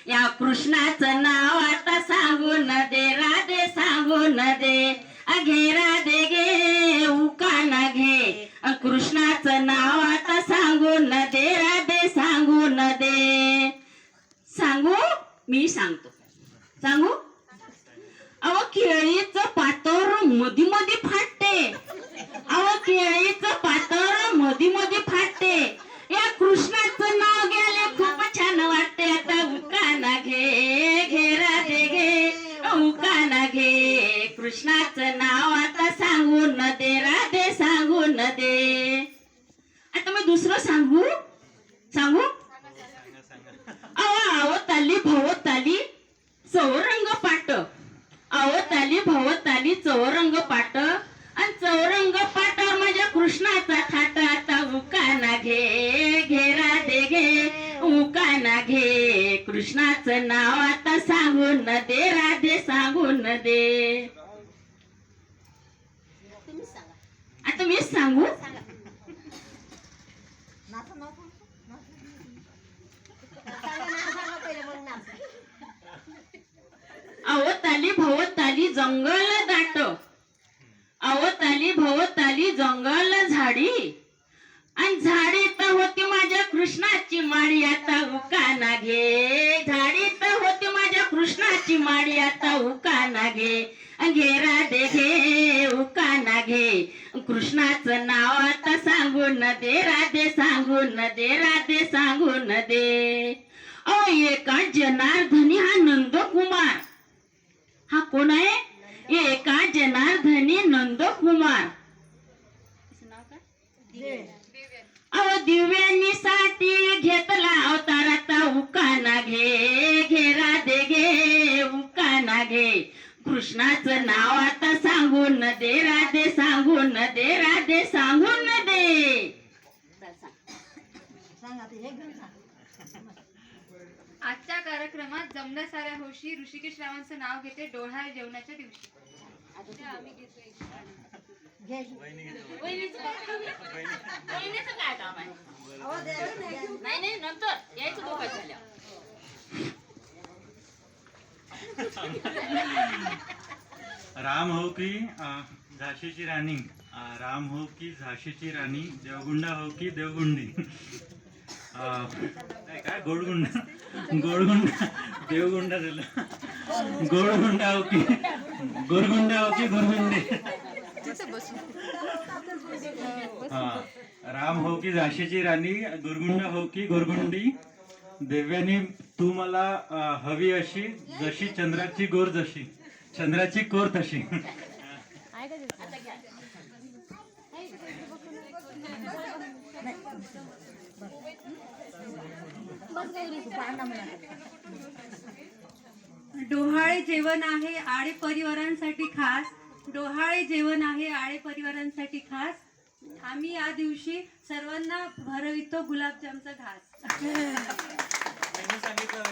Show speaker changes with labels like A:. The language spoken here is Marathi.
A: या कृष्णाचं नाव आता सांगून दे राधे सांगून दे घे राधे घे उकाना घे कृष्णाचं नाव आता सांगून दे राधे सांगून दे. सांगू मी सांगतो सांगू. अहो केळीचं पातळ मधी मधी फाटते. अहो केळीचं पातळ मधी मधी फाटते. या कृष्णाचं नाव घ्यायला खूप छान वाटते. आता उकाना घे घे राधे घे उकाना घे कृष्णाचं नाव आता सांगून दे राधे सांगून दे. आता मी दुसरं सांगू सांगू. आवताली भवताली चौरंग पाट. आवताली भवताली चौरंग पाट आणि चौरंग पाट माझ्या कृष्णाचा थाट. आता उकाना घे घे राधे घे उकाना घे कृष्णाचं नाव आता सांगून दे राधे सांगून दे. आता मी सांगू. अवताली भवताली जंगल दाट. अवताली भवताली जंगल झाडी आणि झाडी तर होती माझ्या कृष्णाची माडी. आता उकाना घे झाडी तर होती माझ्या कृष्णाची माडी. आता उकाना घे घे राधे घे उकाना घे कृष्णाचं नाव आता सांगून दे राधे सांगून दे राधे सांगून दे. अहो एका जनार्दनी हा नंदकुमार. हा कोण आहे? एका जनार्दनी नंदकुमार. अहो दिव्यांनी साठी घेतला अवतार. आता उकाना घे घे राधे घे उकाना घे कृष्णाचं नाव आता सांगून दे राधे सांगून दे राधे सांगून दे.
B: आजच्या कार्यक्रमात जमल्या साऱ्या हौशी ऋषिकेश रावांचं नाव घेते डोहाळे जेवणाच्या दिवशी. आम्ही घेतोय.
A: नाही नाही नंतर यायचं दोघं झाल्या.
C: राम हो की झाशीची राणी. राम हो की झाशीची राणी. देवगुंडा हो की देवगुंडी. काय गोडगुंडा गोडगुंडा देवगुंडा झालं. गोडगुंडा हो की गोरगुंडा हो की गोरगुंडी. राम हो की झाशीची राणी. गोरगुंडा हो की गोरगुंडी. देव्यानी तू मला हवी अशी जशी चंद्राची गोर जशी चंद्राची कोर तशी.
D: डोहाळे जेवण आहे आळे परिवारांसाठी खास. डोहाळे जेवण आहे आळे परिवारांसाठी खास. आम्ही या दिवशी सर्वांना भरवितो गुलाबजामचा घास.
C: मेनू सांगितलं.